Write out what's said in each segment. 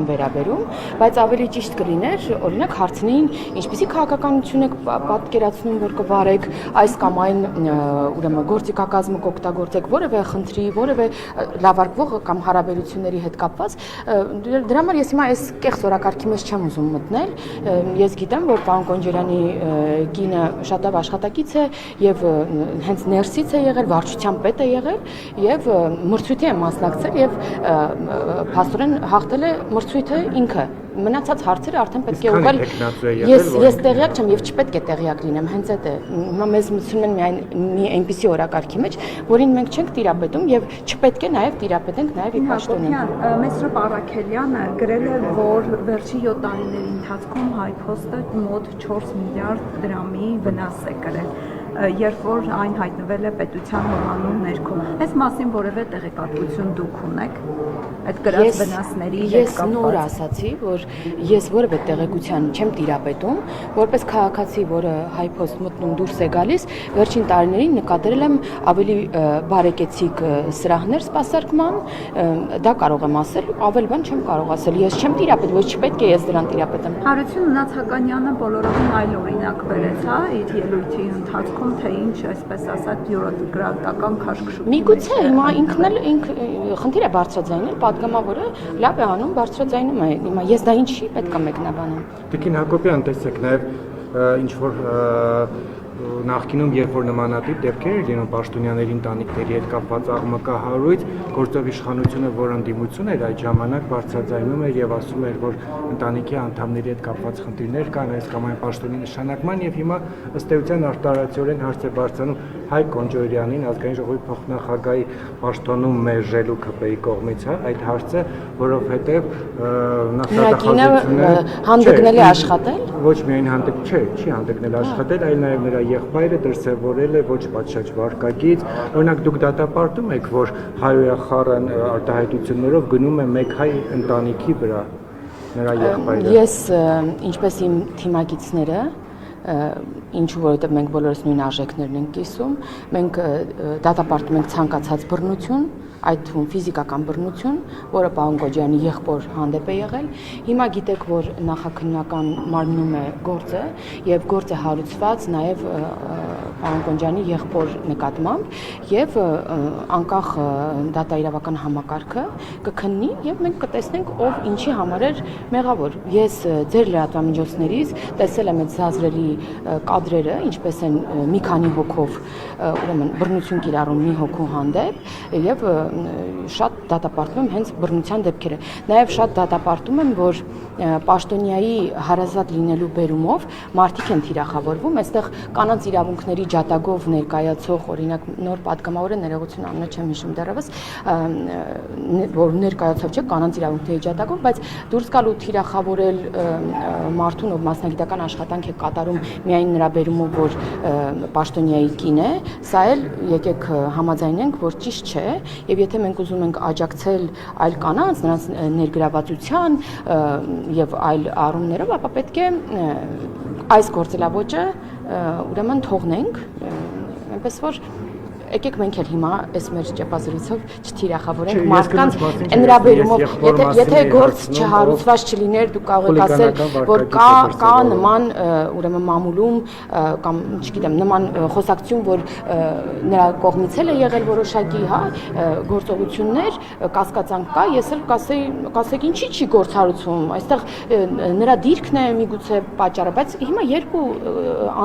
վերաբերում, բայց ավելի ճիշտ կլիներ, օրինակ հարցնեին, ինչպիսի քաղաքականություն եք պատկերացնում, որ կվարեք, այս կամ այն ուրեմն գործիքակազմը կօգտագործեք, որևէ խնդրի, որևէ լավարկվող կամ հարաբերությունների հետ կապված, դրա համար ես հիմա այս կեղծ օրակարգի մեջ չեմ ուզում մտնել, ես գիտեմ, որ պարոն Կոնջարյանի կինը շատ լավ աշխատակից է եւ հենց ներսից է եղել, վարչության պետ է եղել եւ մրցույթի է մասնակցել եւ փաստորեն հաղթել է մրցույթը ինքը մնացած հարցերը արդեն պետք է ուղղել ես տեղյակ չեմ եւ չպետք է տեղյակ լինեմ հենց այդ է հիմա մեզ մտցնում են միայն մի այնպիսի օրակարգի մեջ որին մենք չենք տիրապետում եւ չպետք է նաեւ տիրապետենք նաեւ ի պաշտոնին Մեսրոպ Առաքելյանը գրել է որ վերջի 7 տարիների ընթացքում Հայփոստը մոտ 4 միլիարդ դրամի վնաս է կրել երբ որ այն հայտնվել է պետության հովանու ներքո այս մասին որևէ տեղեկատվություն դուք ունեք այդ գրած վնասների հետ կապված ես նոր ասացի որ ես որևէ տեղեկության չեմ տիրապետում որպես քաղաքացի որը Հայփոստ մտնում դուրս է գալիս վերջին տարիներին նկատել եմ ավելի բարեկեցիկ սրահներ սպասարկման դա կարող եմ ասել ավել բան չեմ կարող ասել ես չեմ տիրապետում ոչ չպետք է ես դրան տիրապետեմ Հարություն Նացականյանը բոլորովին այլ օրինակ վերեց հա իր ելույթի ընթացքում թե ինչ այսպես ասած յուրատկրական քաշքշուկ միգուցե հիմա ինքն էլ խնդիր է բարձրաձայնել պատգամավորը լավ է անում բարձրաձայնում է հիմա ես դա ինչի պետք է մեկնաբանեմ Տիկին Հակոբյան տեսեք նաև ինչ որ նախկինում երբ որ նմանատիպ դեպքեր լինում պաշտոնյաների ընտանիքների հետ կապված աղմկահարույց գործով իշխանությունը որ ընդդիմություն էր այդ ժամանակ բարձրաձայնում էր եւ ասում էր որ ընտանիքի անդամների հետ կապված խնդիրներ կան այս կամ այն պաշտոնի նշանակման եւ հիմա ըստ էության արտարացիորեն հարց է բարձրանում Հայկ Կոնջարյանին ազգային ժողովի փոխնախագահի պաշտոնում մերժելու ԿՊ-ի կողմից հա այդ հարցը որովհետեւ նախադասությունը հանդգնել է աշխատել ոչ միայն չի հանդգնել աշխատել այլ նաեւ նրա եղբայրը դրսևորել է ոչ պատշաճ վարկագիծ օրինակ դուք դատապարտում եք որ հայոյախառն արտահայտություններով գնում է մեկ հայ ընտանիքի վրա նրա եղբայրը ես ինչպես իմ թիմակիցները ինչու որովհետև մենք բոլորս նույն արժեքներն ենք կիսում մենք դատապարտում ենք ցանկացած բռնություն այդ թվում ֆիզիկական բռնություն, որը պարոն Կոնջարյանի եղբոր հանդեպ է եղել։ Հիմա գիտեք, որ նախաքննական մարմնում է գործը եւ գործը հարուցված նաեւ պարոն Կոնջարյանի եղբոր նկատմամբ եւ անկախ դատաիրավական համակարգը կքննի եւ մենք կտեսնենք ով ինչի համար էր մեղավոր։ Ես ձեր լրատվամիջոցներից տեսել եմ այդ զազրելի կադրերը, ինչպես են մի քանի հոգով ուրեմն բռնություն կիրառում մի հոգու հանդեպ եւ շատ դատապարտում եմ հենց բռնության դեպքերը։ Նաև շատ դատապարտում եմ, որ պաշտոնյայի հարազատ լինելու բերումով մարդիկ են թիրախավորվում, այստեղ կանանց իրավունքների ջատագով ներկայացող, օրինակ նոր պատգամավորը ներողություն անունը չեմ հիշում դեռևս, որ ներկայացող չէ կանանց իրավունքների ջատագով, բայց դուրս գալ ու թիրախավորել մարդուն, ով մասնագիտական աշխատանք է կատարում միայն նրա բերումով, որ պաշտոնյայի կին է, սա էլ եկեք համաձայնենք, որ ճիշտ չէ եւ եթե մենք ուզում ենք աջակցել այլ կանանց նրանց ներգրավվածության եւ այլ առումներով, ապա պետք է այս գործելավոճը ուրեմն թողնենք, այնպես որ եկեք մենք էլ հիմա այս մեր ճեպազրույցով չթիրախավորենք մարդկանց նրա բերումով եթե գործ չհարուցված չլիներ դուք կարող եք ասել որ կա նման ուրեմն մամուլում կամ չգիտեմ նման խոսակցություն որ նրա կողմից էլ է եղել որոշակի հա գործողություններ կասկածանք կա ես էլ կասեք ինչի չի գործ հարուցվում այստեղ նրա դիրքն է միգուցե պատճառը բայց հիմա երկու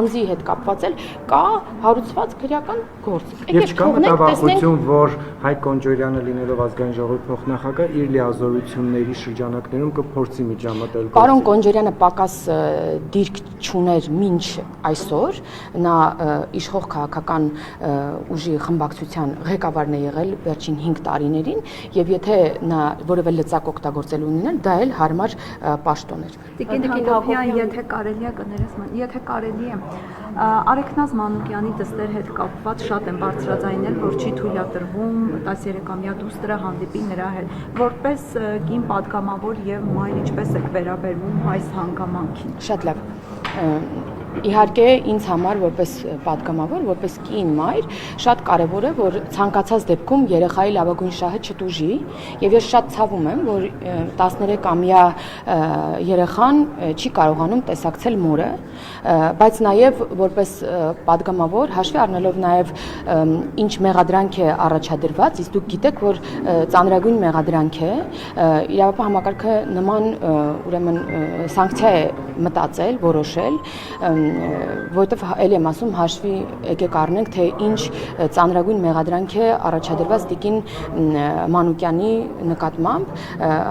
անձի հետ կապված էլ կա հարուցված քրեական գործ Եվ չկա մտավախություն, որ Հայկ Կոնջարյանը լինելով ազգային ժողովի փոխնախագահ իր լիազորությունների շրջանակներում կփորձի միջամտել։ Պարոն Կոնջարյանը պակաս դիրք չուներ մինչ այսօր, նա իշխող քաղաքական ուժի խմբակցության ղեկավարն է եղել վերջին 5 տարիներին, եւ եթե նա որևէ լծակ օգտագործելու ունենար, դա էլ հարմար պաշտոն էր։ Տիկին Հակոբյան, եթե կարելի է կներես, եթե կարելի է Արեգնազ Մանուկյանի դստեր հետ կապված շատ են բարձրաձայնել, որ չի թույլատրվում 13-ամյա դուստրը հանդիպի նրա հետ, որպես կին պատգամավոր եւ մայր ինչպես եք վերաբերվում այս հանգամանքին։ Շատ լավ։ Իհարկե ինձ համար որպես պատգամավոր, որպես կին մայր, շատ կարևոր է, որ ցանկացած դեպքում երեխայի լավագույն շահը չտուժի, եւ ես շատ ցավում եմ, որ 13-ամյա երեխան չի կարողանում տեսակցել մորը, բայց նաեւ որպես պատգամավոր, հաշվի առնելով նաեւ ինչ մեղադրանք է առաջադրված, իսկ դուք գիտեք, որ ծանրագույն մեղադրանք է, իրավապահ համակարգը նման ուրեմն սանկցիա է մտածել, որոշել, որովհետև ելի եմ ասում հաշվի եկեք առնենք, թե ինչ ծանրագույն մեղադրանք է առաջադրված Տիկին Մանուկյանի նկատմամբ,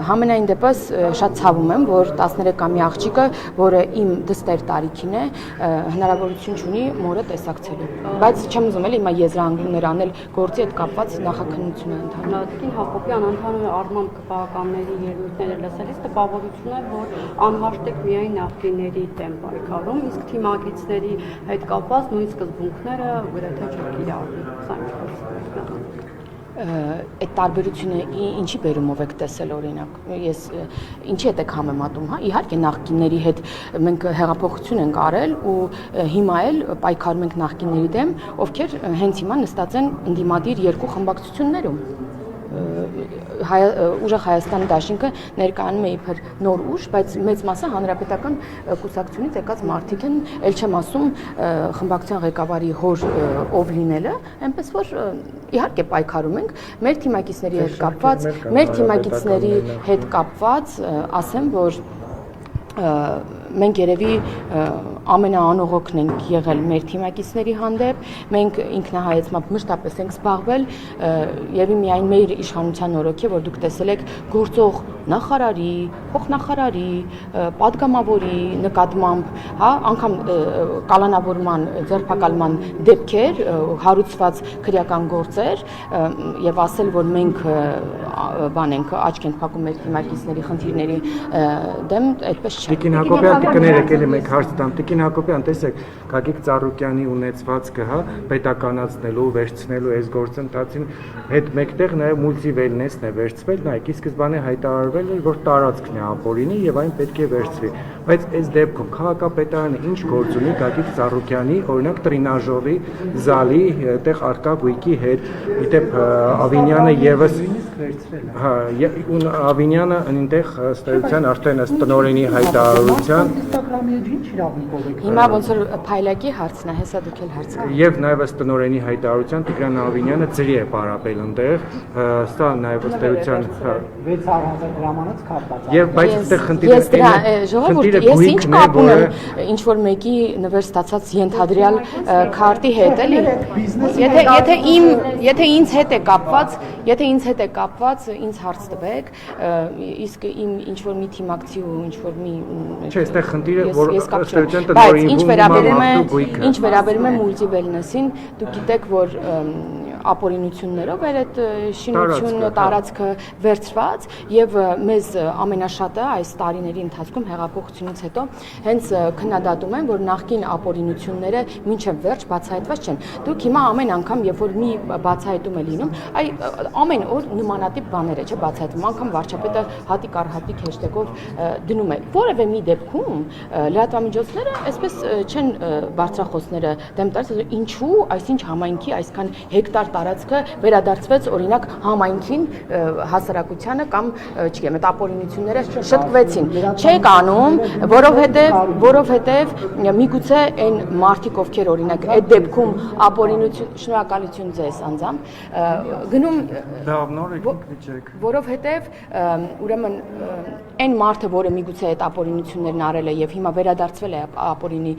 համենայն դեպս շատ ցավում եմ, որ 13-ամյա աղջիկը, որը իմ դստեր տարիքին է, հնարավորություն չունի մորը տեսակցելու, բայց չեմ ուզում էլի հիմա եզրահանգումներ անել գործի հետ կապված նախաքննությունը ընդհանուր։ Տիկին Հակոբյան ընդհանուր առմամբ կպահականների ելույթները լսելիս տպավորություն է, որ անհաշտեք միայն նախկինների դեմ պայքարում, իսկ թիմակիցների հետ կապված նույն սկզբունքները գրեթե չկիրառվի։ Սա ինչպես Այդ տարբերությունը ինչի բերումով եք տեսել օրինակ, ես ինչի հետ եք համեմատում, հա, իհարկե նախկինների հետ մենք հեղափոխություն ենք արել ու հիմա էլ պայքարում ենք նախկինների դեմ, ովքեր հենց հիմա նստած են ընդդիմադիր երկու խմբակցություններում։ Ուժեղ Հայաստանի դաշինքը ներկայանում է իբր նոր ուժ, բայց մեծ մասը հանրապետական կուսակցությունից եկած մարդիկ են, ել չեմ ասում խմբակցության ղեկավարի հոր ով լինելը, այնպես որ իհարկե պայքարում ենք, մեր թիմակիցների հետ կապված, ասեմ, որ մենք երևի ամենաանողոքն ենք եղել մեր թիմակիցների հանդեպ, մենք ինքնահայեցմամբ մշտապես ենք զբաղվել, երևի միայն մեր իշխանության օրոք է, որ դուք տեսել եք գործող նախարարի, փոխնախարարի, պատգամավորի նկատմամբ, հա, անգամ կալանավորման, ձերբակալման դեպքեր, հարուցված քրեական գործեր եւ ասել, որ մենք բան ենք աչք ենք փակում մեր թիմակիցների խնդիրների դեմ, այդպես չէ։ Տիկին Հակոբյան կներեք էլի մենք հարց տամ։ Տիկին Հակոբյան, տեսեք, Գագիկ Ծառուկյանի ունեցվածքը, հա, պետականացնելու, վերցնելու այս գործընթացին հետ մեկտեղ նաև մուլտիվելնեսն է վերցվել, նայեք, ի սկզբանե հայտարարվել էր, որ տարածքն է ապօրինի եւ այն պետք է վերցվի։ Բայց այս դեպքում քաղաքապետարանը ինչ գործ ունի Գագիկ Ծառուկյանի, օրինակ տրինաժորի զալի այդտեղ արկա գույքի հետ, իդեպ Ավինյանը եւս հա, Ավինյանը այնտեղ ըստ էության արդեն ըստ տնօրենի հայտարարության Instagram-ի ինչ իրավունքով եք։ Հիմա ոնց որ փայլակի հարցն է, հեսա դուք էլ հարց կա։ Եվ նաև ըստ տնօրենի հայտարարության Տիգրան Ավինյանը ծրի է պարապել այնտեղ, սա նաև ըստ էության 6,000 դրամանոց քարտած։ Եվ բայց այդտեղ խնդիրը ժողովուրդ, ես ինչ կապ ունեմ ինչ որ մեկի նվեր ստացած ենթադրյալ քարտի հետ, էլի։ Եթե ինձ հետ է կապված, ինձ հարց տվեք, իսկ իմ ինչ որ մի թիմակցի ու ինչ որ մի Չէ, այստեղ խնդիրը որ ըստ էության տնօրենի ինչ վերաբերում է մուլտիվելնեսին, դուք գիտեք, որ ապօրինություններով էր այդ շինությունը, տարածքը վերցված եւ մեզ ամենաշատը այս տարիների ընթացքում հեղափոխությունից հետո հենց քննադատում են, որ նախկին ապօրինությունները մինչև վերջ բացահայտված չեն։ Դուք հիմա ամեն անգամ, երբ որ մի բացահայտում է լինում, ամեն օր նմանատիպ բաներ է, չէ, բացահայտվում, անգամ վարչապետը հատիկ առ հատիկ հեշտեգով դնում է։ Որևէ մի դեպքում լրատվամիջոցները այսպես չեն բարձրախոսները դեմ տալիս, ինչու այսինչ համայնքի այսքան հեկտար տարածքը վերադարձվեց օրինակ համայնքին, հասարակությանը կամ չգիտեմ, այդ ապօրինությունները շտկվեցին։ Չեք անում, որովհետև միգուցե այն մարդիկ, ովքեր օրինակ այդ դեպքում ապօրինություն, շնորհակալություն ձեզ անձամբ, գնում լավ նոր եք վիճեք։ Որովհետև ուրեմն այն մարդը, որը միգուցե այդ ապօրինություններն արել է եւ հիմա վերադարձվել է ապօրինի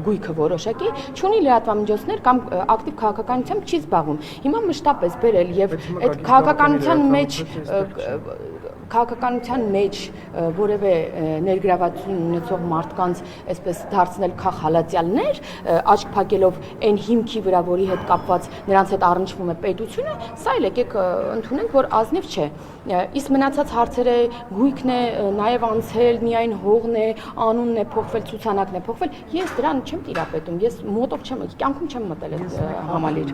գույքը որոշակի, չունի լրատվամիջոցներ կամ ակտիվ քաղաքականությամբ չի զբաղվում։ Հիմա մշտապես բերել եւ այդ քաղաքականության մեջ որևէ ներգրավվածություն ունեցող մարդկանց այսպես դարձնել քաղհալածյալներ, աչք փակելով այն հիմքի վրա, որի հետ կապված նրանց հետ առնչվում է պետությունը, սա էլ եկեք ընդունենք, որ ազնիվ չէ։ Իսկ մնացած հարցերը գույքն է, նաեւ անցել, միայն հողն է, անունն է փոխվել, ցուցանակն է փոխվել, ես դրան չեմ տիրապետում, ես մոտով չեմ, կյանքում չեմ մտել այդ համալիր։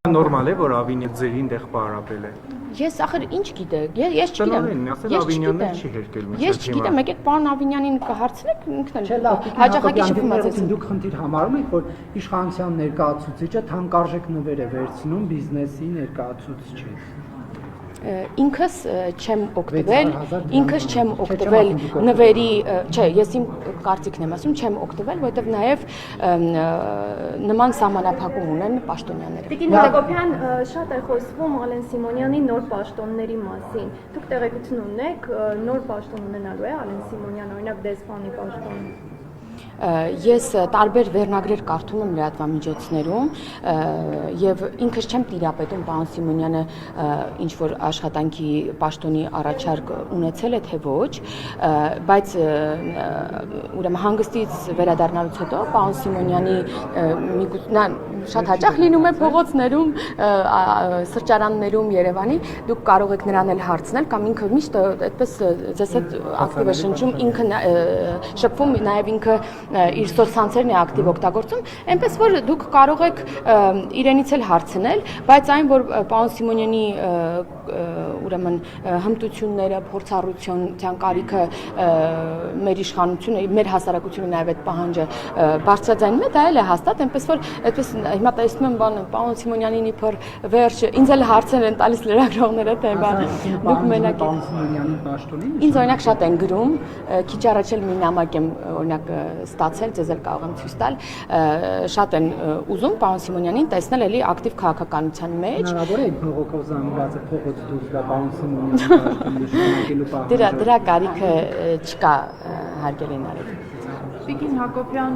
Նորմալ է, որ Ավինյանը ձերին տեղ պարապել է։ Ես ախր ինչ գիտեմ, ես չգիտեմ։ Տնօրենն ասել Ավինյանն էլ չի հերկել մինչև Ես չգիտեմ, եկեք պարոն Ավինյանին կհարցնեք, ինքն Չէ, էլ լավ, հաջողակի շփումացած։ դուք խնդիր համարում եք, որ իշխանության ներկայացուցիչը թանկարժեք նվեր է վերցնում բիզնեսի ներկայացուցիչից։ Ինքս չեմ օգտվել նվերի, չէ, ես իմ կարծիքն եմ ասում, չեմ օգտվել, որովհետև նաև նման սահմանափակում ունեն պաշտոնյաները։ Տիկին Հակոբյան, շատ է խոսվում Ալեն Սիմոնյանի նոր պաշտոնների մասին։ Դուք տեղեկություն ունեք, նոր պաշտոն ունենալու է Ալեն Սիմոնյան, օրինակ դեսպանի պաշտոն։ Ես տարբեր վերնագրեր կարդում եմ լրատվամիջոցներում եւ ինքս չեմ տիրապետում պարոն Սիմոնյանը ինչ որ աշխատանքի պաշտոնի առաջարկ ունեցել է թե ոչ, բայց ուրեմն հանգստից վերադառնալուց հետո պարոն Սիմոնյանի նա շատ հաճախ լինում է փողոցներում, սրճարաններում Երևանի, դուք կարող եք նրան էլ հարցնել կամ ինքը միշտ այդպես ձեզ հետ ակտիվ է շնչում, ինքը շփվում նաև ինքը իր սոցցանցերն է ակտիվ օգտագործում, այնպես որ դուք կարող եք իրենից էլ հարցնել, բայց այն որ պարոն Սիմոնյանի ուրեմն հմտությունները, փորձառության կարիքը մեր իշխանությունը, մեր հասարակությունը նաև այդ պահանջը բարձրաձայնում է, դա էլ է հաստատ, այնպես որ այդպես հիմա տեսնում եմ պարոն Սիմոնյանին իբր վերջ ինձ էլ հարցեր են տալիս լրագրողները, թե դուք մենակ եք պարոն Սիմոնյանի պաշտոնին։ Ինձ օրինակ շատ են գրում, քիչ առաջ էլ մի նամակ եմ օրինակ ստացել, ձեզ էլ կարող եմ ցույց տալ, շատ են ուզում պարոն Սիմոնյանին տեսնել էլի ակտիվ քաղաքականության մեջ։ Հնարավոր է փողոքով զանգված է փողոց դուրս գա պարոն Սիմոնյանի պաշտոնը շնորհակալու պահանջը։ Դրա կարիքը չկա հարգելի Նարեկ։ Տիկին Հակոբյան,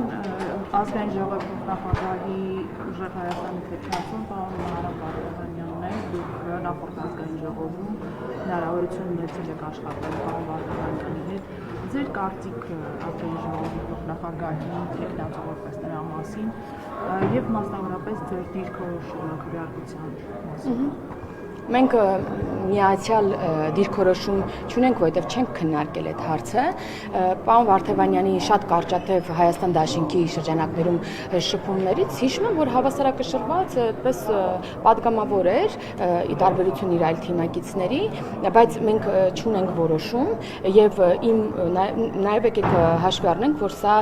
ազգային ժողովի նախագահի ուժեղ Հայաստանի թեկնածուն պարոն Մարամ Վարդանյանն է, դուք նախորդ ազգային ժողովում հնարավորություն ունեցել եք աշխատել պարոն Վարդանյանի հետ։ Ձեր կարծիքը ազգային ժողովի նախագահի թեկնածու որպես նրա մասին եւ մասնավորապես ձեր դիրքորոշումը քվեարկության մասին։ Մենք միացյալ դիրքորոշում չունենք, որովհետև չենք քննարկել այդ հարցը։ Պարոն Վարդանյանի շատ կարճատև Հայաստան դաշինքի շրջանակներում շփումներից հիշում եմ, որ հավասարակշռված այդպես պատգամավոր էր ի տարբերություն իր այլ թիմակիցների, բայց մենք չունենք որոշում եւ նաեւ եկեք հաշվի առնենք, որ սա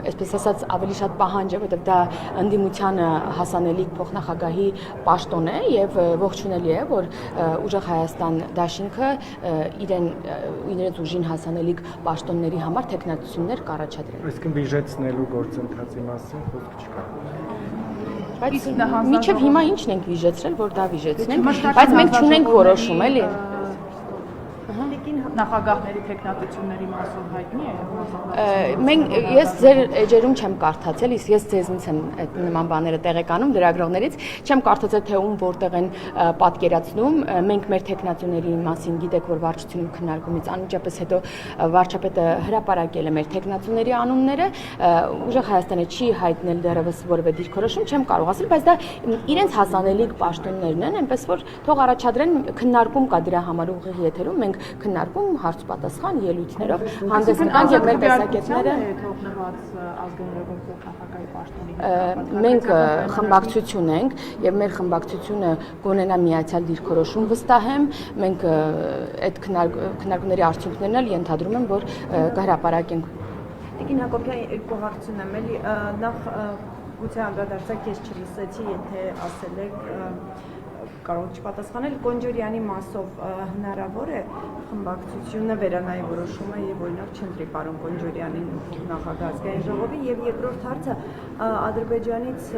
այսպես ասած ավելի շատ պահանջ է, որովհետև դա ընդդիմությանը հասանելիք փոխնախագահի պաշտոն է եւ ողջունելի է, որ ուժեղ Հայաստան դաշինքը իրենց ուժին հասանելիք պաշտոնների համար թեկնածություններ կառաջադրել։ Այսինքն վիժեցնելու գործընթացի մասին խոսք չկա։ Բայց մինչև հիմա ինչն ենք վիժեցրել, որ դա վիժեցնենք, բայց մենք չունենք որոշում, էլի։ Նախագահների թեկնածությունների մասով հայտնի է։ Ես ձեր էջերում չեմ կարդացել, իսկ ես ձեզնից եմ այդ նման բաները տեղեկանում լրագրողներից, չեմ կարդացել թե ում որտեղ են պատկերացնում, մենք մեր թեկնածուների մասին գիտեք, որ վարչությունում քննարկումից անմիջապես հետո վարչապետը հրապարակել է մեր թեկնածուների անունները, ուժեղ Հայաստանը չի հայտնել դեռևս որևէ դիրքորոշում, չեմ կարող ասել, բայց դա իրենց հասանելիք պաշտոններն են, այնպես որ թող առաջադրեն, քննարկում կա դրա համար ուղիղ եթերում, մենք քննարկում հարց-պատասխան ելույթներով հանդես ընկանք եւ մեր տեսակետները մենք խմբակցություն ենք եւ մեր խմբակցությունը կունենա միացյալ դիրքորոշում վստահեմ մենք այդ քննարկումների արդյունքներն էլ ենթադրում եմ որ կհրապարակենք Տիկին Հակոբյան երկու հարց ունեմ էլի նախ գուցե անդրադարձակ ես չլսեցի եթե ասել եք կարող չպատասխանել Կոնջորյանի մասով հնարավոր է խմբակցությունը վերանայի որոշումը եւ օրինակ չընտրի պարոն Կոնջորյանին նախագահ ազգային ժողովի եւ երկրորդ հարցը Ադրբեջանից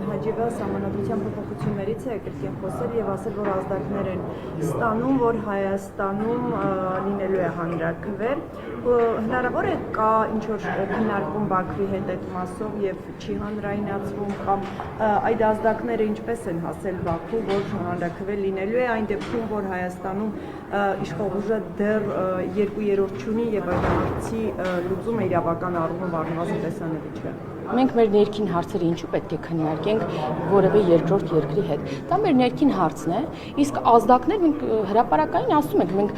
Հաջիվա սահմանադրության փոփոխություններից է կրկին խոսել եւ ասել որ ազդակներ են ստանում որ Հայաստանում լինելու է հանրաքվեր հնարավոր է կա ինչ որ քննարկում Բաքվի հետ այդ մասով եւ չի հանրայնացվում կամ այդ ազդակները ինչպես են հասել Բաքու որ հանրաքվե լինելու է այն դեպքում որ Հայաստանում իշխող ուժը դեռ 2/3 չունի եւ այդ հարցի լուծումը իրավական առումով առնվազն տեսանելի չէ Մենք մեր ներքին հարցերը ինչու պետք է քննարկենք որևէ երկրորդ երկրի հետ։ Դա մեր ներքին հարցն է, իսկ ազդակներ մենք հրապարակային ասում ենք, մենք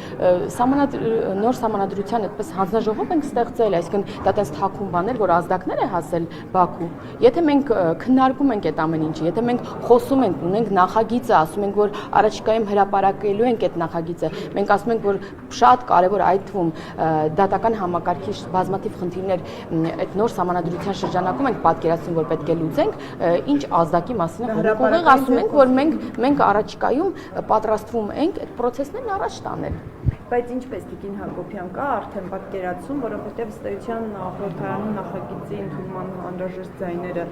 նոր սահմանադրության այդպես հանձնաժողով ենք ստեղծել, այսինքն դա տես թաքուն բաներ, որ ազդակներ է հասել Բաքու։ Եթե մենք քննարկում ենք այդ ամեն ինչը, եթե մենք խոսում ենք, ունենք նախագիծը, ասում ենք, որ առաջիկայում հրապարակելու ենք այդ նախագիծը, մենք ասում ենք, որ շատ կարևոր այդ թվում դատական համակարգի բազմաթիվ խնդիրներ այդ նոր սահմանադրության շրջանակում ենք պատկերացնում, որ պետք է լուծենք, ինչ ազդակի մասին է խոսքը, ասում ենք, որ մենք առաջիկայում պատրաստվում ենք այդ process-ներն առաջ տանել։ Բայց ինչպես Տիկին Հակոբյան կա արդեն պատկերացում, որովհետև ըստ էության խորհրդարանում նախագծի ընդունման անհրաժեշտ ձայները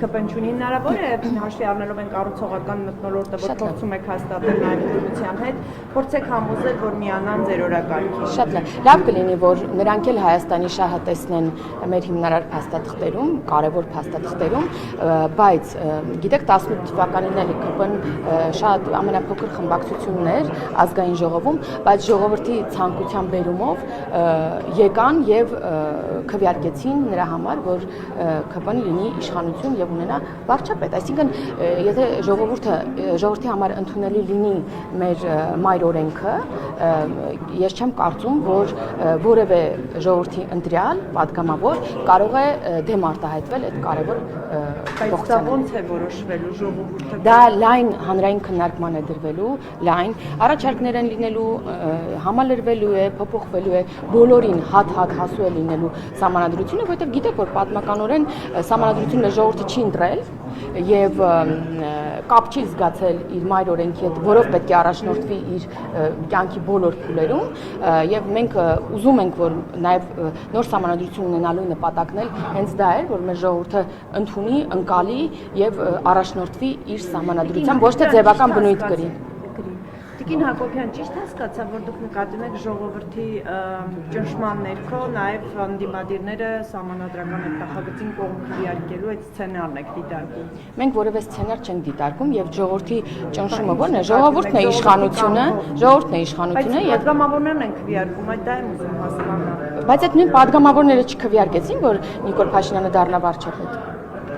ԿՊ-ն չունի, հնարավոր է հաշվի առնելով են կառուցողական մթնոլորտը, որ փորձում եք հաստատել նաև ընդդիմության հետ, փորձեք համոզել, որ միանան ձեր օրակարգին։ Շատ լավ կլինի, որ նրանք էլ Հայաստանի շահը տեսնեն մեր հիմնարար փաստաթղթերում, կարևոր փաստաթղթերում, բայց գիտեք 18 թվականին էլ ԿՊ-ն շատ ամենափոքր խմբակցությունն էր ազգային ժողովում, բայց ժողովրդի ցանկության բերումով եկան եւ քվեարկեցին նրա համար, որ ԿՊ-ն լինի իշխանություն եւ ունենա վարչապետ։ Այսինքն, եթե ժողովրդի համար ընդունելի լինի մեր մայր օրենքը, ես չեմ կարծում, որ որևէ ժողովրդի ընտրյալ, падգամավոր կարող է դեմ արտահայտվել այդ կարևոր փոխանցմանը։ Ոնց է որոշվելու ժողովուրդը։ Դա լայն հանրային քննարկման է դրվելու, լայն առաջարկներ են լինելու, համալրվելու է, փոփոխվելու է, բոլորին հատ հասու է լինելու սահմանադրությունը, որովհետև գիտեք, որ պատմականորեն սահմանադրությունը ժողովուրդը չի ընտրել եւ կապ չի զգացել իր մայր օրենքի հետ, որով պետք է առաջնորդվի իր կյանքի բոլոր փուլերում եւ մենք ուզում ենք, որ նաեւ նոր սահմանադրություն ունենալու նպատակն էլ հենց դա էր, որ մեր ժողովուրդը ընդունի, ընկալի եւ առաջնորդվի իր սահմանադրությամբ, ոչ թե ձևական բնույթ կրի։ Տիկին Հակոբյան, ճիշտ հասկացա, որ դուք նկատում եք ժողովրդի ճնշման ներքո նաև ընդդիմադիրները սահմանադրական այդ նախագծին կողմ քվեարկելու այդ սցենարն եք դիտարկում։ Մենք որևէ սցենար չենք դիտարկում եւ ժողովրդի ճնշումը ո՞րն է, ժողովուրդն է իշխանությունը, եւ падգամավորներն են քվեարկում, այդ դա եմ ուզում հասկանալ։ Բայց այդ նույն падգամավորները չքվեարկեցին, որ Նիկոլ Փաշինյանը դառնա վարչապետ։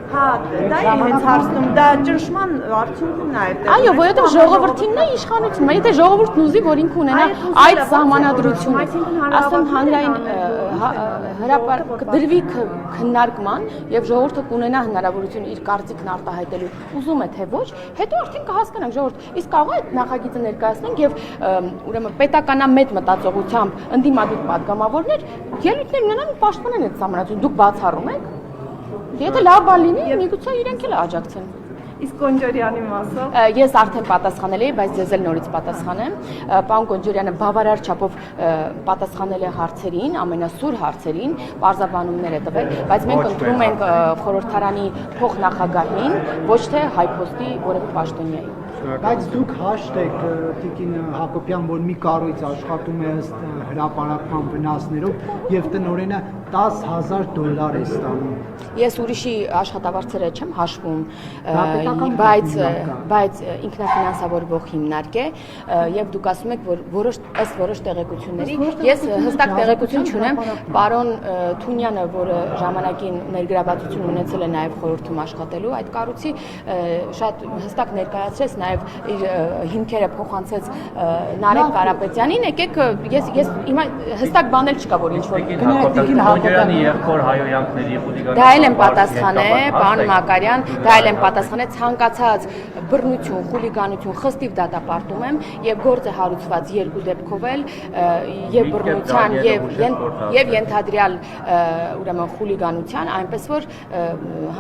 Հա, դա է հենց հարցնում, դա ճնշման արդյունքն է այդ։ Այո, որովհետև ժողովրդինն է իշխանությունը, եթե ժողովուրդն ուզի, որ ինքը ունենա այդ սահմանադրությունը, ասեմ հանրային դրվի քննարկման եւ ժողովուրդը կունենա հնարավորություն իր կարծիքն արտահայտելու, ուզում է թե ոչ, հետո արդեն կհասկանանք ժողովուրդ, իսկ կարող է այդ նախագիծը ներկայացնենք եւ ուրեմն պետականամետ մտածողությամբ ընդդիմադիր падգամավորներ ելույթներ ունենան ու պաշտպանեն այդ սահմանադրությունը, դուք բացառում եք։ Եթե լավ բան լինի, միգուցե իրենք էլ աջակցեն։ Իսկ Կոնջորյանի մասով ես արդեն պատասխանել եմ, բայց ես էլ նորից պատասխանեմ։ Պարոն Կոնջորյանը բավարար չափով պատասխանել է հարցերին, ամենասուր հարցերին, բարձաբանումներ է տվել, բայց մենք ընտրում ենք խորհրդարանի փոխնախագահին, ոչ թե հայփոստի որևէ պաշտոնյայի։ Բայց դուք հաշտ եք Տիկին Հակոբյան, որ մի կառույց աշխատում է ըստ հրապարակման վնասներով եւ տնօրենը $10,000 է ստանում։ Ես ուրիշի աշխատավարձերը չեմ հաշվում, բայց ինքնաֆինանսավորվող հիմնարկ է եւ դուք ասում եք, որ որոշ տեղեկությունների ես հստակ տեղեկություն չունեմ, պարոն Թունյանը, որը ժամանակին ներգրավվածություն ունեցել է նաեւ խորհրդում աշխատելու այդ կառույցի, շատ հստակ ներկայացրեց նաեւ իր հիմքերը փոխանցեց Նարեկ Կարապետյանին, եկեք ես հիմա հստակ բան էլ չկա, որ ինչ որ Կոնջորյանի եղբոր հայոյանքների խուլիգանական դա էլ եմ պատասխանել, պարոն Մակարյան, դա էլ եմ պատասխանել ցանկացած բռնություն, խուլիգանություն, խստիվ դատապարտում եմ եւ գործը հարուցված երկու դեպքով էլ եւ բռնության եւ ենթադրյալ ուրեմն խուլիգանության, այնպես որ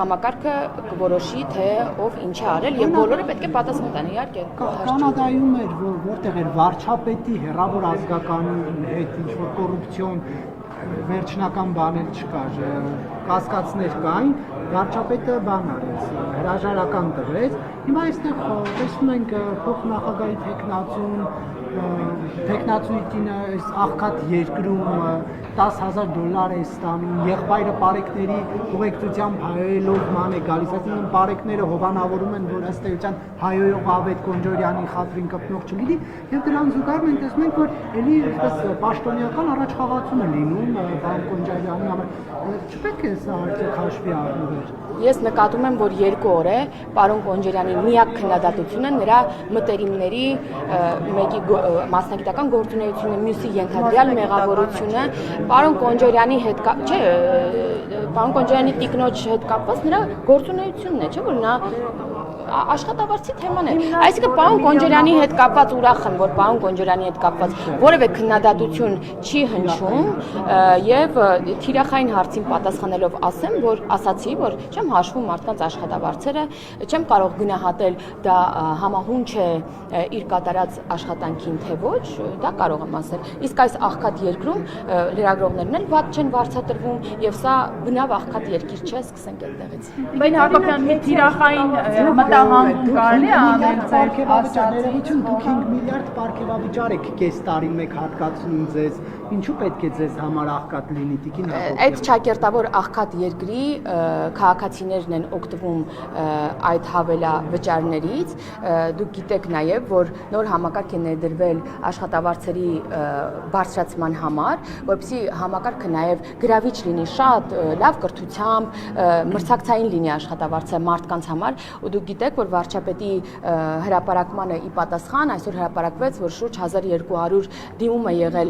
համակարգը կորոշի թե ով ինչ է արել եւ բոլորը պետք է պատասխան տան, իհարկե։ Կանադայում էր, որտեղ էր վարչապետի հերավոր ազգականու հետ ինչ որ կոռուպցիոն վերջնական բաներ չկար, կասկածներ կային, վարչապետը բան արեց, հրաժարական տվեց։ Հիմա այստեղ տեսնում ենք փոխնախագահի տեխնացուն, տեխնացույցին այս աղքատ երկրում $10,000 է ստանում, եղբայրը պարեկների ուղեկցությամբ հայոյելով ման է գալիս, այսինքն պարեկները հովանավորում են, որ ըստ էության հայոյող Ավետ Կոնջորյանի խաթրին կպնող չլինի, եւ դրան զուգահեռ մենք տեսնում ենք, որ ելի այսպես պաշտոնյական առաջխաղացում է լինում պարոն Կոնջարյանի համար, չպետք է սա արդյոք հաշվի առնվեր։ Ես նկատում եմ, որ 2 օր է պարոն Կոնջարյանի միակ քննադատությունը նրա մտերիմների մեկի մասնագիտական գործունեությունը, մյուսի ենթադրյալ մեղավորությունը, պարոն Կոնջարյանի հետ չէ, պարոն Կոնջարյանի տիկնոջ հետ կապված նրա գործունեությունն է, չէ՞ որ նա աշխատավարձի թեման է։ Այսինքն պարոն Կոնջարյանի հետ կապված ուրախ եմ, որ պարոն Կոնջարյանի հետ կապված որևէ քննադատություն չի հնչում եւ թիրախային հարցին պատասխանելով ասացի, որ չեմ հաշվում մարդկանց աշխատավարձերը, չեմ կարող գնահատել դա համահունչ է իր կատարած աշխատանքին թե ոչ, դա կարող եմ ասել։ Իսկ այս աղքատ երկրում լրագրողներն էլ վատ չեն վարձատրվում եւ սա բնավ աղքատ երկիր չէ, սկսենք այդտեղից։ Բայց Հակոբյան, մի թիրախային մտահանգում կարելի է անել ձեր ասացիություն, դուք 5 միլիարդ պարգևավիճար եք կես տարի մեկ հատկացնում ձեզ, ինչու պետք է ձեզ համար աղքատ լինի տիկին Հակոբյան։ Այդ ճակերտավոր աղքատ երկրի քաղաքացիներն են օգտվում այդ հավելավճարներից, դուք գիտեք նաև, որ նոր համակարգ է ներդրվել աշխատավարձերի բարձրացման համար, որպեսզի համակարգը նաև գրավիչ լինի շատ լավ կրթությամբ, մրցակցային լինի աշխատավարձը մարդկանց համար, ու դուք գիտեք, որ վարչապետի հրապարակմանը ի պատասխան այսօր հրապարակվեց, որ շուրջ 1200 դիմում է եղել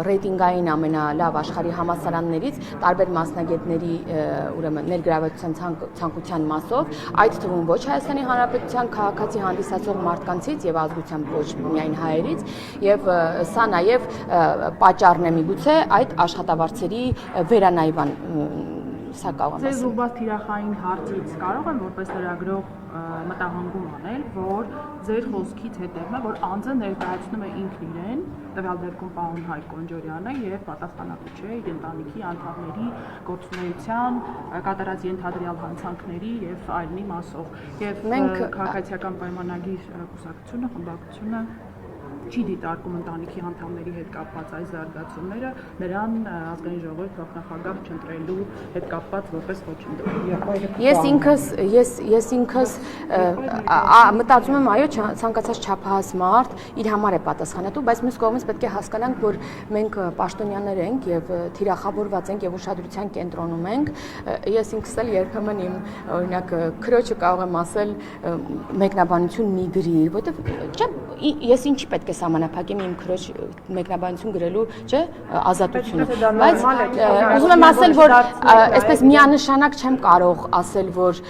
ռեյտինգային ամենալավ աշխարհի համալսարաններից տարբեր մասնագետների ուրեմն ներգրավվածության ցանկության մասով, այդ թվում ոչ Հայաստանի Հանրապետության քաղաքացի հանդիսացող մարդկանցից եւ ազգությամբ ոչ միայն հայերից, եւ սա նաեւ պատճառն է միգուցե այդ աշխատավարձերի վերանայման սա կարող եմ ասել։ Ձեզ ուղղված թիրախային հարցից կարող եմ որպես լրագրող մտահանգում անել, որ ձեր խոսքից հետևում է, որ անձը ներկայացնում է ինքն իրեն, տվյալ դեպքում պարոն Հայկ Կոնջորյանը եւ պատասխանատու չէ իր ընտանիքի անդամների գործունեության, կատարած ենթադրյալ հանցանքների եւ այլնի մասով։ Եվ մենք քաղաքացիական պայմանագիր կուսակցությունը, խմբակցությունը չի դիտարկում ընտանիքի անդամների հետ կապված այս զարգացումները, նրան ազգային ժողովի փոխնախագահ չընտրելու հետ կապված որպես ոչնչի։ Ես ինքս մտածում եմ, այո, ցանկացած չափահաս մարդ իր համար է պատասխանատու, բայց մյուս կողմից պետք է հասկանանք, որ մենք պաշտոնյաներ ենք եւ թիրախավորված ենք եւ ուշադրության կենտրոնում ենք։ Ես ինքս էլ երբեմն իմ օրինակ քրոջը կարող եմ ասել մեկնաբանություն մի գրի, որովհետեւ ես ինչի պետք է սահմանափակեմ իմ քրոջ մեկնաբանություն գրելու, չէ, ազատությունը։ Բայց ուզում եմ ասել, որ այսպես միանշանակ չեմ կարող ասել, որ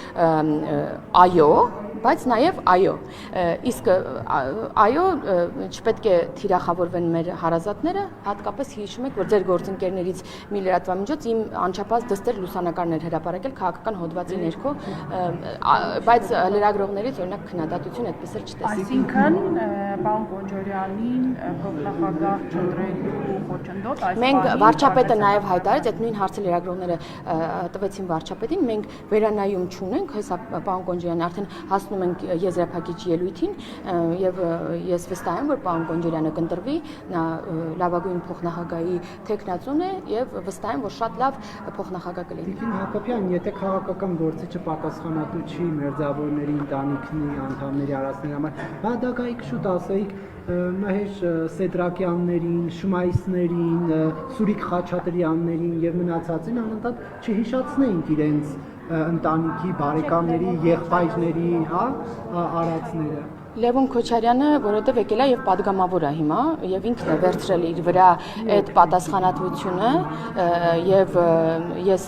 այո, բայց նաև այո։ Իսկ այո, չպետք է թիրախավորվեն մեր հարազատները, հատկապես հիշում եք, որ ձեր գործընկերներից մի լրատվամիջոց իմ անչափահաս դստեր լուսանկարներ հրապարակել քաղաքական հոդվածի ներքո, բայց լրագրողներից օրինակ քննադատություն այդպես էլ չտեսի։ Այսինքն, պարոն Կոնջորյանին փոխնախագահ չընտրելու խոչընդոտ այս մենք վարչապետը նաև հայտարարեց, այդ նույն հարցը լրագրողները տվեցին վարչապետին, մենք վերանայում չունենք, հեսա պարոն Կոնջորյանը արդեն հասնում ենք եզրափակիչ ելույթին եւ ես վստահ եմ, որ պարոն Կոնջորյանը կընտրվի, նա լավագույն փոխնախագահի տեխնացուն է եւ վստահ եմ, որ շատ լավ փոխնախագահ կլինի։ Տիկին Հակոբյան, եթե քաղաքական գործիչը պատասխանատու չի մերձավորների ընտանիքի անդամների արածների համար, բադագայիք շուտ ասեիք Մհեշ Սեդրակյաններին, Շմայսներին, Սուրիկ Խաչատրյաններին եւ մնացածին անընդհատ չհիշացնեինք իրենց ընտանիքի բարեկամների, եղբայրների, հա, արածները։ Լևոն Քոչարյանը, որովհետև եկել է եւ падգամավոր է հիմա եւ ինքն է վերցրել իր վրա այդ պատասխանատվությունը եւ ես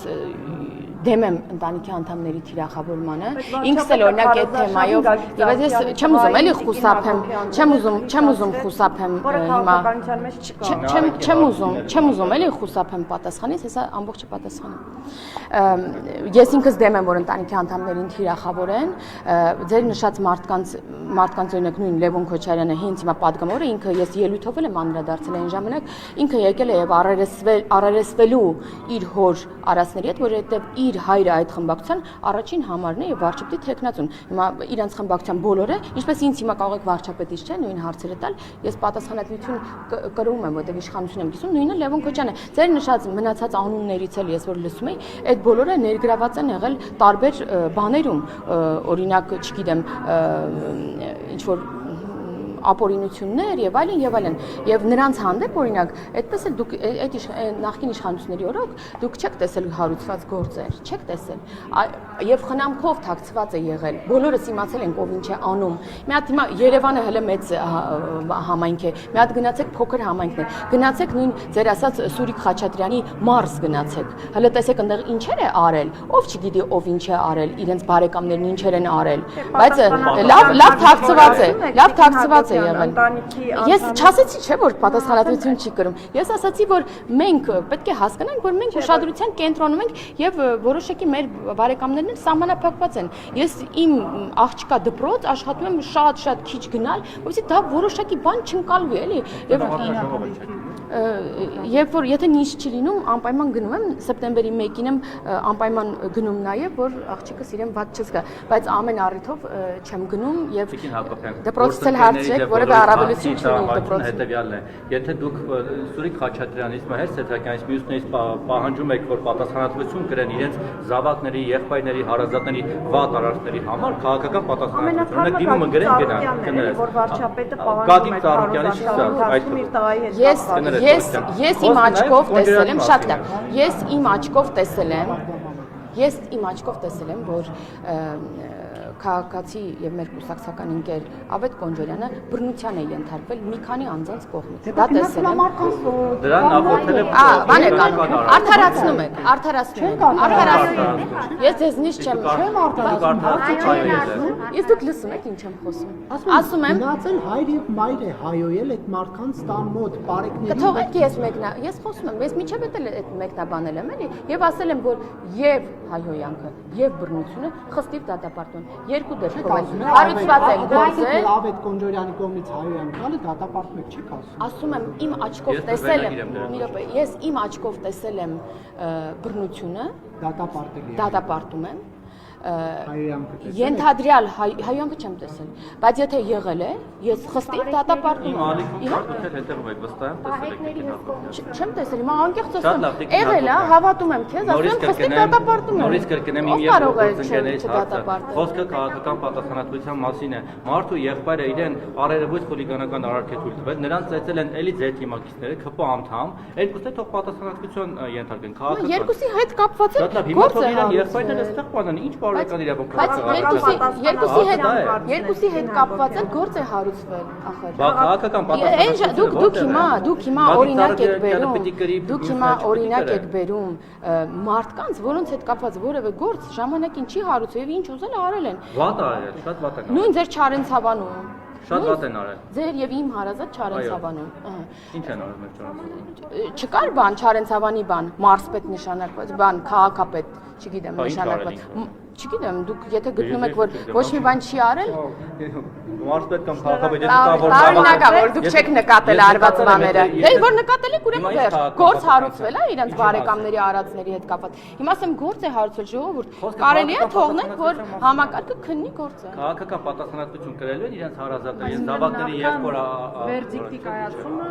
դեմ եմ ընտանիքի անդամների թիրախավորմանը, ինքս էլ օրինակ այդ թեմայով եւ ես չեմ ուզում էլի խուսափեմ, չեմ ուզում խուսափեմ հիմա չեմ ուզում էլի խուսափեմ պատասխանից, հեսա ամբողջը պատասխանեմ։ Ես ինքս դեմ եմ, որ ընտանիքի անդամներին թիրախավորեն, ձեր նշած մարդկանց օրինակ նույն Լևոն Քոչարյանը հենց հիմա падգամավոր է, ինքը ես ելույթով եմ անդրադարձել այն ժամանակ, ինքը եկել է եւ առերեսվելու իր հոր արածների հետ, որովհետեւ իր իր հայրը այդ խմբակցության առաջին համարն է եւ վարչապետի տեխնացուն։ Հիմա իրանց խմբակցության բոլորը, ինչպես ինձ հիմա կարող եք վարչապետից չէ նույն հարցերը տալ, ես պատասխանատվություն կրում եմ, որտեղ իշխանություն եմ կիսում, նույնը Լևոն Քոչյանը։ Ձեր նշած մնացած անուններից էլ ես որ լսում եի, այդ բոլորը ներգրաված են եղել տարբեր բաներում, օրինակ, չգիտեմ, ինչ որ ապօրինություններ եւ այլն եւ նրանց հանդեպ օրինակ այդպես էլ դուք այդ նախկին իշխանությունների օրոք դուք չեք տեսել հարուցված գործեր, չեք տեսել եւ խնամքով թաքցված է եղել, բոլորս իմացել ենք ով ինչ է անում։ Մի հատ հիմա Երևանը հələ մեծ համայնք է, մի հատ գնացեք փոքր համայնքն է, գնացեք նույն ձեր ասած Սուրիկ Խաչատրյանի մարզ գնացեք, հələ տեսեք այնտեղ ինչեր է արել, ով չգիտի ով ինչ է արել, իրենց բարեկամներն ինչեր են արել, բայց լավ թաքցված է, լավ թաքցված է եղել։ Ես չասեցի չէ որ պատասխանատվություն չի կրում։ Ես ասացի որ մենք պետք է հասկանանք որ մենք ուշադրության կենտրոնում ենք եւ որոշակի մեր բարեկամներն են սահմանափակված են։ Ես իմ աղջկա դպրոց աշխատում եմ շատ քիչ գնալ, որովհետեւ դա որոշակի բան չընկալվի էլի։ Երբ որ եթե ինչ չի լինում, անպայման գնում եմ սեպտեմբերի 1-ին եմ անպայման գնում նաեւ որ աղջիկս իրեն ված չզգա, բայց ամեն առիթով չեմ գնում եւ դպրոցից էլ հարցրեք, որովհետեւ առավելություն չունի դպրոցը։ Հետեւյալն է, եթե դուք Սուրիկ Խաչատրյանից, Մհեր Սեթրակյանից, մյուսներից պահանջում եք, որ պատասխանատվություն կրեն իրենց զավակների, եղբայրների, հարազատների վատ արարքների համար, քաղաքական պատասխանատվություն եք դիմումը գրեն որ վարչապետը պահանջում է Ես իմ աչքով տեսել եմ, շատ լավ։ Ես իմ աչքով տեսել եմ, որ քաղաքացի եւ մեր կուսակցական ընկեր Ավետ Կոնջորյանը բռնության է ենթարկվել մի քանի անձանց կողմից։ Դա տեսել եմ։ Դրան նախորդել է բան է կանում։ Արդարացնում եք։ Ես ձեզնից չեմ արդարացնում։ Ես դուք լսում եք ինչ եմ խոսում։ Ասում եմ, մնացել հայր եւ մայր է հայոյել այդ մարդկանց տան մոտ բարեկների։ Կթողեք ես խոսում եմ, ես միջև այդ մեկնաբանել եմ էլի եւ ասել եմ որ եւ հայհոյանքը եւ բռնությունը խստիվ դատապարտում երկու դեպքում հարուցված է գործը Ավետ Կոնջորյանի կողմից հայհոյանքը դատապարտում եք չեք ասում։ Ասում եմ իմ աչքով տեսել եմ մի րոպե ես իմ աչքով տեսել եմ բռնությունը դատապարտում եմ Ենթադրյալ հայհոյանքը չեմ տեսել, բայց եթե եղել է, ես խստիվ դատապարտում եմ։ Չեմ տեսել, հիմա անկեղծ ասեմ, եղել է, հավատում եմ քեզ, ասում եմ խստիվ դատապարտում եմ։ Նորից կրկնեմ իմ եւ գործընկերներից հարցը։ Խոսքը քաղաքական պատասխանատվության մասին է։ Մարդու եղբայրը իրեն առերևույթ խուլիգանական արարք է թույլ տվել, նրանց ծեծել են էլի ձեր թիմակիցները, ԿՊ անդամ, երկուսը թող պատասխանատվություն ենթարկեն քաղաքական։ Երկուսի հետ կապված է գործը։ Իրեն եղբայրները այստեղ բանան, ինչ բարեկան իրավունք երկուսի հետ կապված է գործ է հարուցվել ախր։ Բա քաղաքական պատասխանատվություն դուք հիմա օրինակ եք բերում մարդկանց, որոնց հետ կապված որևէ գործ ժամանակին չի հարուցվել եւ ինչ ուզել արել են։ Վատ արել, շատ վատ են։ Նույն ձեր Չարենցավանում։ Շատ վատ են արել։ Ձեր եւ իմ հարազատ Չարենցավանում։ Ինչ են արել մեր Չարենցավանում։ Չկար բան Չարենցավանի բան, մարզպետ նշանակված, բան քաղաքապետ, չգիտեմ, նշանակված։ Չգիտեմ, դուք եթե գտնում եք որ ոչ մի բան չի արել, մարզպետ կամ քաղաքապետ եթե կա որ տարօրինակ է որ դուք չեք նկատել արված բաները։ Դե որ նկատել եք ուրեմն վերջ, գործ հարուցվել է իրենց բարեկամների արածների հետ կապված։ Հիմա ասեմ գործ է հարուցվել ժողովուրդ, կարելի է թողնենք որ համակարգը քննի գործը։ Քաղաքական պատասխանատվություն կրելու են իրենց հարազատների, զավակների եղբոր վերդիկտի կայացումը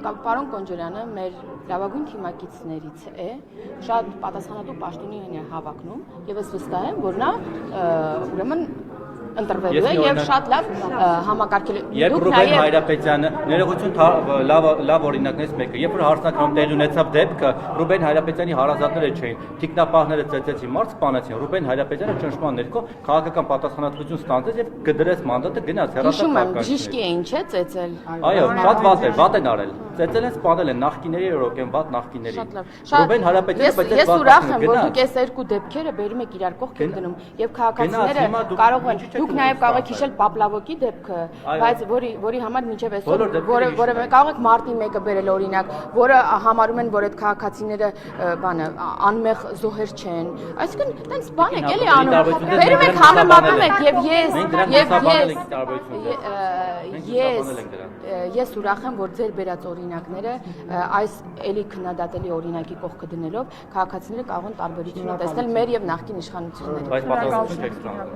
Պարոն Կոնջորյանը մեր լավագույն թիմակիցներից է, շատ պատասխանատու պաշտոնի է հավակնում եւ ես վստահ եմ, որ նա ուրեմն ընտրվելու է եւ շատ լավ համակարգել է։ Երբ Ռուբեն Հայրապետյանը ներողություն լավ օրինակներից մեկը, երբ որ հարսնականում տեղի ունեցավ դեպքը, Ռուբեն Հայրապետյանի հարազատները չէին, թիկնապահները ծեծեցին, մարդ սպանեցին, Ռուբեն Հայրապետյանը ճնշման ներքո քաղաքական պատասխանատվություն ստանձնեց եւ կդրեց մանդատը գնաց հեռացավ քաղաքացիներին։ Բժիշկի է ինչ է ծեծել։ Այո, շատ վատ են արել։ Ծեծել են, սպանել են նախկիների օրոք են վատ նախկիների։ Ռուբեն Հայրապետյանը բայց ես ուրախ եմ, որ դուք այս երկու դեպքերը բերում եք իրար կողք եք դնում եւ քաղաքացիները կարող են դուք նաև կարող եք հիշել Պապլավոկի դեպքը, բայց որի համար մինչև այսօր որևէ կարող եք մարտի 1-ը բերել օրինակ, որը համարում են, որ այդ քաղաքացիները բանը անմեղ զոհեր չեն։ Այսինքն տենց բան եք էլի անում։ Բերում եք համեմատում եք եւ ես ուրախ եմ, որ ձեր բերած օրինակ օրինակները այս էլի քննադատելի օրինակի կողքը դնելով քաղաքացիները կարող են տարբերություն տեսնել մեր եւ նախկին իշխանությունների։ Բայց պատասխանատվություն չեք ստանում։